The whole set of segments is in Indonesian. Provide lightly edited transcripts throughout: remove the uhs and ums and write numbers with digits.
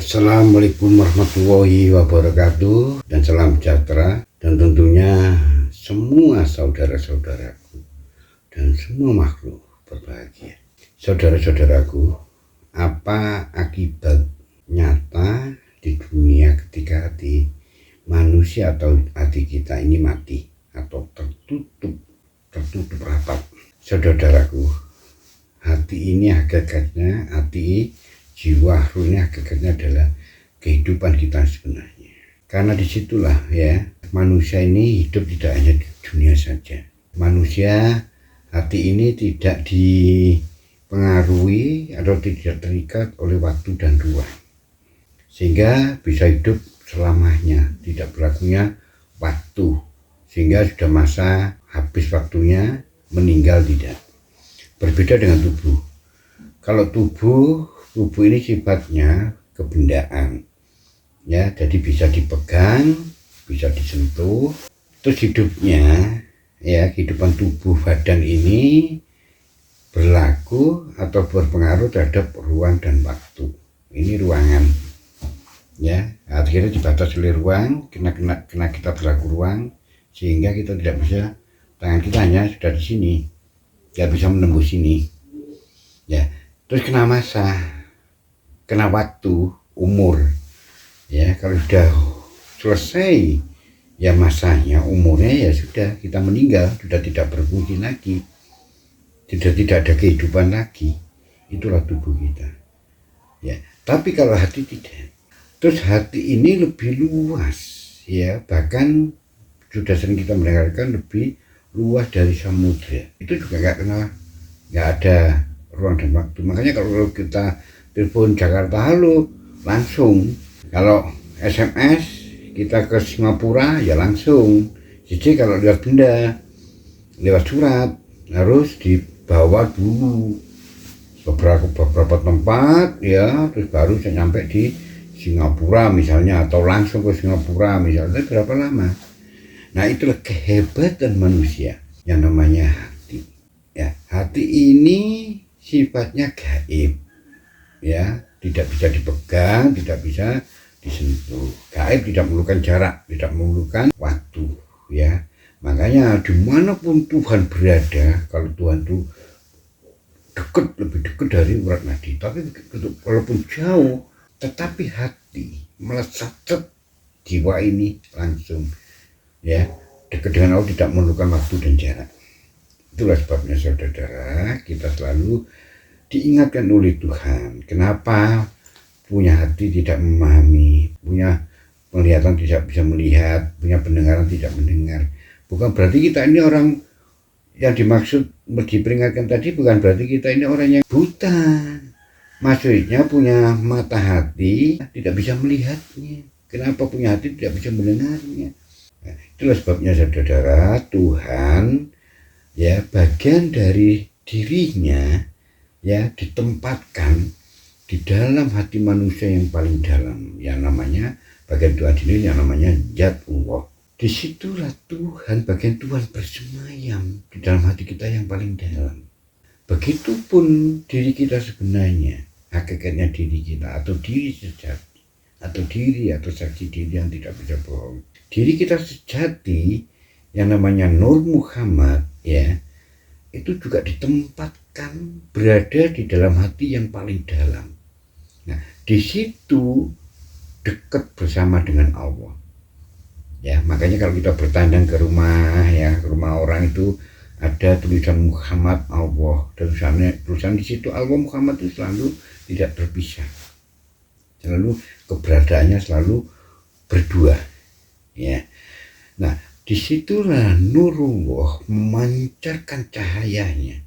Assalamualaikum warahmatullahi wabarakatuh, dan salam sejahtera, dan tentunya semua saudara-saudaraku dan semua makhluk berbahagia. Saudara-saudaraku, apa akibat nyata di dunia ketika hati manusia atau hati kita ini mati atau tertutup rapat? Saudaraku, hati ini hakikatnya, hati jiwa ruhnya hakikatnya adalah kehidupan kita sebenarnya. Karena disitulah ya manusia ini hidup tidak hanya di dunia saja. Manusia hati ini tidak dipengaruhi atau tidak terikat oleh waktu dan ruang, sehingga bisa hidup selamanya, tidak berlakunya waktu, sehingga sudah masa habis waktunya meninggal tidak. Berbeda dengan tubuh. Kalau tubuh ini sifatnya kebendaan, ya, jadi bisa dipegang, bisa disentuh. Terus hidupnya, ya, kehidupan tubuh badan ini berlaku atau berpengaruh terhadap ruang dan waktu. Ini ruangan, ya, akhirnya dibatasi oleh ruang, kena kita berlaku ruang, sehingga kita tidak bisa, tangan kita hanya sudah di sini, tidak bisa menembus sini, ya. Terus kena masa, kena waktu, umur, ya, kalau sudah selesai ya masanya, umurnya, ya sudah, kita meninggal, sudah tidak berfungsi lagi, tidak ada kehidupan lagi. Itulah tubuh kita, ya. Tapi kalau hati tidak. Terus hati ini lebih luas, ya, bahkan sudah sering kita mendengarkan lebih luas dari samudra. Itu juga nggak ada ruang dan waktu. Makanya kalau kita telepon Jakarta halo, langsung. Kalau SMS kita ke Singapura ya langsung. Jadi kalau lihat benda lewat surat harus dibawa dulu beberapa tempat, ya, terus baru saya nyampe di Singapura misalnya, atau langsung ke Singapura misalnya. Berapa lama? Nah, itulah kehebatan manusia yang namanya hati, ya. Hati ini sifatnya gaib, ya, tidak bisa dipegang, tidak bisa disentuh. Gaib tidak memerlukan jarak, tidak memerlukan waktu, ya. Makanya dimanapun Tuhan berada, kalau Tuhan itu dekat, lebih dekat dari urat nadi, tapi walaupun jauh, tetapi hati melesat jiwa ini langsung, ya, dekat dengan Allah, tidak memerlukan waktu dan jarak. Itulah sebabnya saudara, kita selalu diingatkan oleh Tuhan. Kenapa punya hati tidak memahami, punya penglihatan tidak bisa melihat, punya pendengaran tidak mendengar. Bukan berarti kita ini orang yang dimaksud diperingatkan tadi, bukan berarti kita ini orang yang buta. Maksudnya punya mata hati tidak bisa melihatnya. Kenapa punya hati tidak bisa mendengarnya? Nah, itulah sebabnya saudara, Tuhan, ya, bagian dari dirinya, ya, ditempatkan di dalam hati manusia yang paling dalam, yang namanya bagian Tuhan sendiri, yang namanya zat Allah. Disitulah Tuhan, bagian Tuhan bersemayam di dalam hati kita yang paling dalam. Begitupun diri kita sebenarnya, hakikatnya diri kita, atau diri sejati, atau diri atau saksi diri yang tidak bisa bohong. Diri kita sejati yang namanya Nur Muhammad, ya, itu juga ditempatkan berada di dalam hati yang paling dalam. Nah, di situ dekat bersama dengan Allah, ya. Makanya kalau kita bertandang ke rumah, ya, ke rumah orang itu ada tulisan Muhammad Allah, tulisan di situ Allah Muhammad itu selalu tidak terpisah, selalu keberadaannya selalu berdua, ya. Nah, disitulah Nurullah memancarkan cahayanya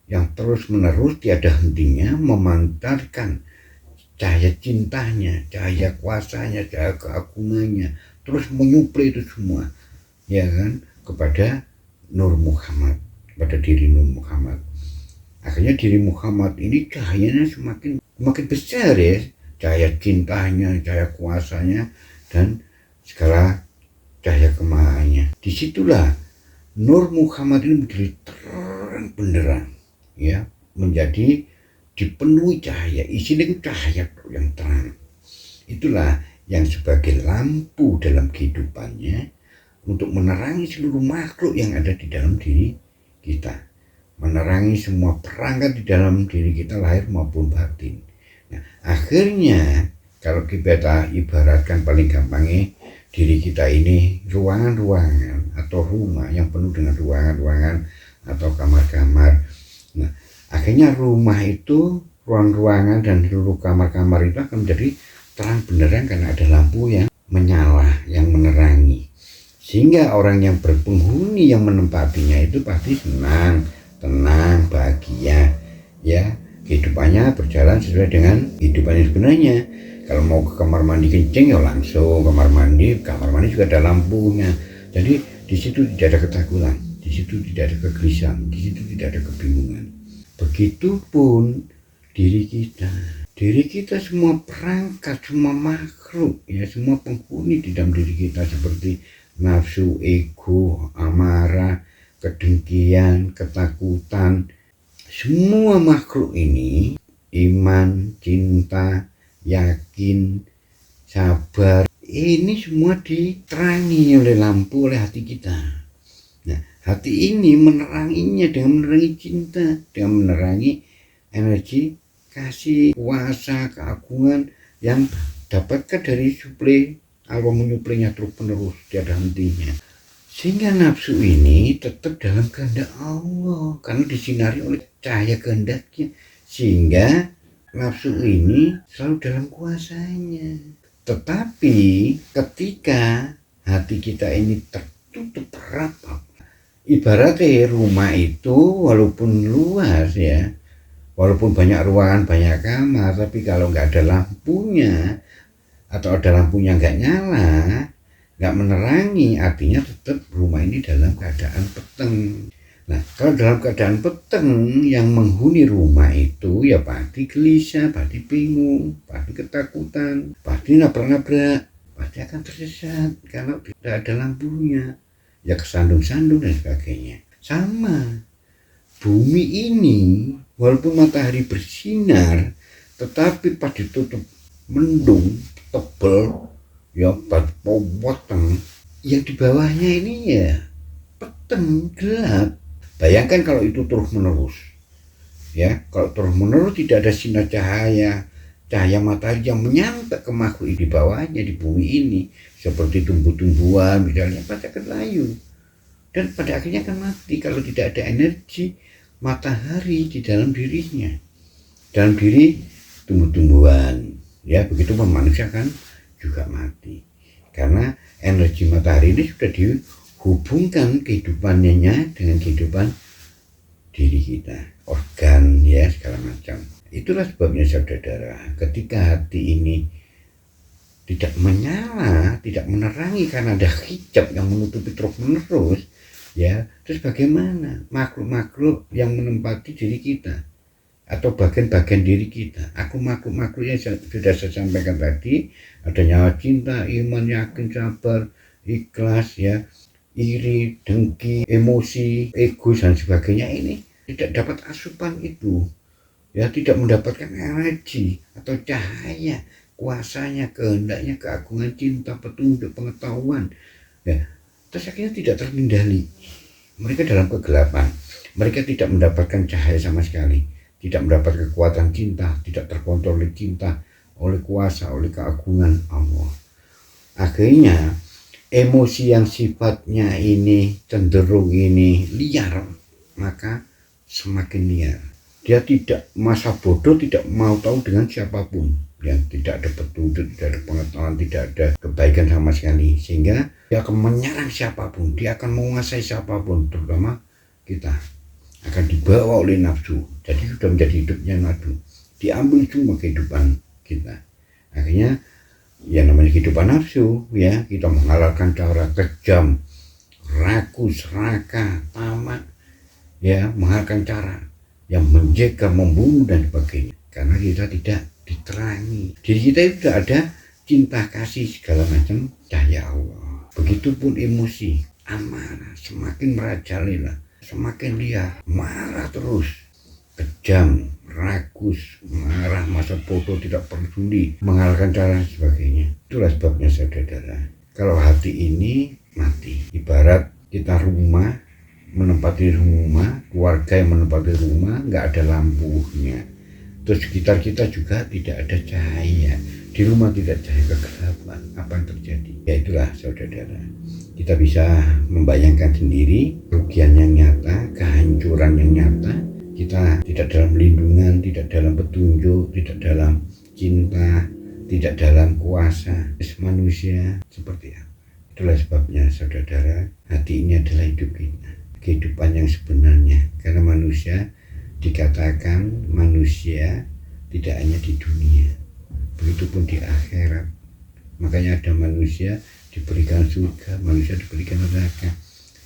yang terus menerus tiada hentinya, memancarkan cahaya cintanya, cahaya kuasanya, cahaya keagungannya, terus menyuplai itu semua, ya kan, kepada Nur Muhammad, pada diri Nur Muhammad. Akhirnya diri Muhammad ini cahayanya semakin besar, ya, cahaya cintanya, cahaya kuasanya, dan segala cahaya kemahannya. Disitulah Nur Muhammad ini menjadi terang benderang, ya, menjadi dipenuhi cahaya, isinya itu cahaya yang terang. Itulah yang sebagai lampu dalam kehidupannya untuk menerangi seluruh makhluk yang ada di dalam diri kita, menerangi semua perangkat di dalam diri kita lahir maupun batin. Nah, akhirnya kalau kita ibaratkan paling gampangnya, diri kita ini ruangan-ruangan atau rumah yang penuh dengan ruangan-ruangan atau kamar-kamar. Nah, akhirnya rumah itu, ruang-ruangan dan seluruh kamar-kamar itu akan menjadi terang benderang karena ada lampu yang menyala, yang menerangi. Sehingga orang yang berpenghuni yang menempatinya itu pasti senang, tenang, bahagia, ya. Kehidupannya berjalan sesuai dengan kehidupan yang sebenarnya. Kalau mau ke kamar mandi kencing ya langsung kamar mandi juga ada lampunya. Jadi di situ tidak ada ketakutan, di situ tidak ada kegelisahan, di situ tidak ada kebingungan. Begitupun diri kita semua perangkat, semua makhluk, ya semua penghuni di dalam diri kita seperti nafsu, ego, amarah, kedengkian, ketakutan. Semua makhluk ini, iman, cinta, yakin, sabar, ini semua diterangi oleh lampu, oleh hati kita. Nah, hati ini meneranginya dengan menerangi cinta, dengan menerangi energi kasih, kuasa, keagungan yang dapatkan dari suplai Allah, menyuplainya terus menerus tiada hentinya. Sehingga nafsu ini tetap dalam kehendak Allah karena disinari oleh cahaya kehendaknya, sehingga nafsu ini selalu dalam kuasanya. Tetapi ketika hati kita ini tertutup rapat, ibaratnya rumah itu walaupun luas ya, walaupun banyak ruangan, banyak kamar, tapi kalau nggak ada lampunya atau ada lampunya nggak nyala, nggak menerangi, artinya tetap rumah ini dalam keadaan peteng. Nah, kalau dalam keadaan peteng, yang menghuni rumah itu ya pasti gelisah, pasti bingung, pasti ketakutan, pasti nabrak-nabrak, pasti akan tersesat kalau tidak ada lampunya, ya kesandung-sandung dan sebagainya. Sama, bumi ini walaupun matahari bersinar, tetapi pas ditutup mendung tebal, ya potong, yang di bawahnya ini ya peteng, gelap. Bayangkan kalau itu terus menerus, ya kalau terus menerus tidak ada sinar cahaya matahari yang menyampai ke makhluk di bawahnya, di bumi ini, seperti tumbuh-tumbuhan misalnya, pasti akan layu dan pada akhirnya akan mati kalau tidak ada energi matahari di dalam dirinya, dalam diri tumbuh-tumbuhan, ya begitu manusia kan juga mati karena energi matahari ini sudah dihubungkan kehidupannya dengan kehidupan diri kita, organ ya segala macam. Itulah sebabnya saudara, ketika hati ini tidak menyala, tidak menerangi karena ada hijab yang menutupi terus menerus, ya terus bagaimana makhluk-makhluk yang menempati diri kita atau bagian-bagian diri kita, aku makhluk-makhluk yang sudah saya sampaikan tadi, ada nyawa, cinta, iman, yakin, sabar, ikhlas, ya iri, dengki, emosi, ego dan sebagainya, ini tidak dapat asupan itu, ya tidak mendapatkan energi atau cahaya kuasanya, kehendaknya, keagungan, cinta, petunjuk, pengetahuan, ya terus akhirnya tidak terkendali. Mereka dalam kegelapan, mereka tidak mendapatkan cahaya sama sekali, tidak mendapat kekuatan cinta, tidak terkontrol oleh cinta, oleh kuasa, oleh keagungan Allah. Akhirnya emosi yang sifatnya ini cenderung ini liar, maka semakin liar. Dia tidak, masa bodoh, tidak mau tahu dengan siapapun, yang tidak ada petunjuk, tidak ada pengetahuan, tidak ada kebaikan sama sekali, sehingga dia akan menyerang siapapun, dia akan menguasai siapapun, terutama kita akan dibawa oleh nafsu. Jadi sudah menjadi hidupnya nafsu, diambil semua kehidupan kita. Akhirnya ya namanya kehidupan nafsu, ya kita menghalalkan cara kejam, ragu, serakah, tamak, ya menghalalkan cara yang menjaga, membunuh dan sebagainya, karena kita tidak diterangi. Diri kita itu sudah ada cinta, kasih, segala macam cahaya Allah. Begitupun emosi, amarah semakin merajalela, semakin liar, marah terus, kejam, rakus, marah, masa foto, tidak peduli, mengalahkan cara dan sebagainya. Itulah sebabnya saudara. Kalau hati ini mati, ibarat kita menempati rumah, keluarga yang menempati rumah, nggak ada lampunya. Terus sekitar kita juga tidak ada cahaya. Di rumah tidak cahaya, kegelapan. Apa yang terjadi? Ya itulah saudara. Kita bisa membayangkan sendiri kerugian yang nyata, kehancuran yang nyata. Kita tidak dalam lindungan, tidak dalam petunjuk, tidak dalam cinta, tidak dalam kuasa manusia. Seperti apa? Itulah sebabnya saudara, hati ini adalah hidup kita, kehidupan yang sebenarnya. Karena manusia dikatakan manusia tidak hanya di dunia, begitupun di akhirat. Makanya ada manusia diberikan surga, manusia diberikan neraka.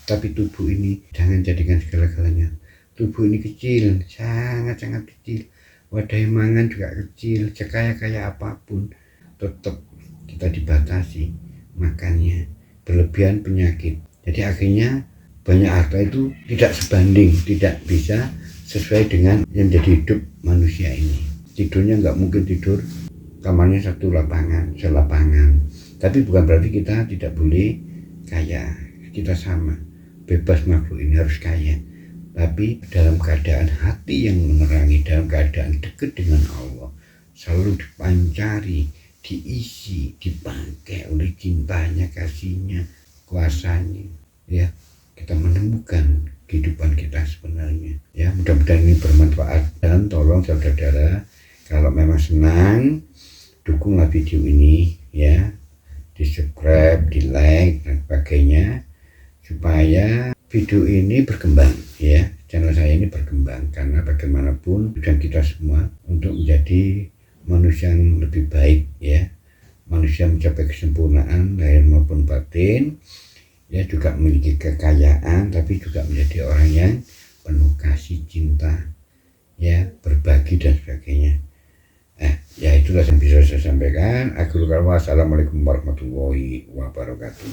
Tapi tubuh ini jangan jadikan segala-galanya. Tubuh ini kecil, sangat-sangat kecil. Wadah mangan juga kecil, sekaya-kaya apapun tetap kita dibatasi makannya, berlebihan penyakit. Jadi akhirnya banyak harta itu tidak sebanding, tidak bisa sesuai dengan yang jadi hidup manusia ini. Tidurnya nggak mungkin tidur kamarnya selapangan. Tapi bukan berarti kita tidak boleh kaya. Kita sama, bebas makhluk ini harus kaya. Tapi dalam keadaan hati yang menerangi, dalam keadaan dekat dengan Allah, selalu dipancari, diisi, dipakai oleh cintanya, kasihnya, kuasanya. Ya, kita menemukan kehidupan kita sebenarnya. Ya, mudah-mudahan ini bermanfaat dan tolong saudara, kalau memang senang, dukunglah video ini ya, di subscribe, di like dan sebagainya supaya video ini berkembang ya, channel saya ini berkembang. Karena bagaimanapun tujuan kita semua untuk menjadi manusia yang lebih baik ya, manusia mencapai kesempurnaan lahir maupun batin ya, juga memiliki kekayaan tapi juga menjadi orang yang penuh kasih, cinta ya, berbagi dan sebagainya. Ya itulah yang bisa saya sampaikan. Assalamualaikum warahmatullahi wabarakatuh.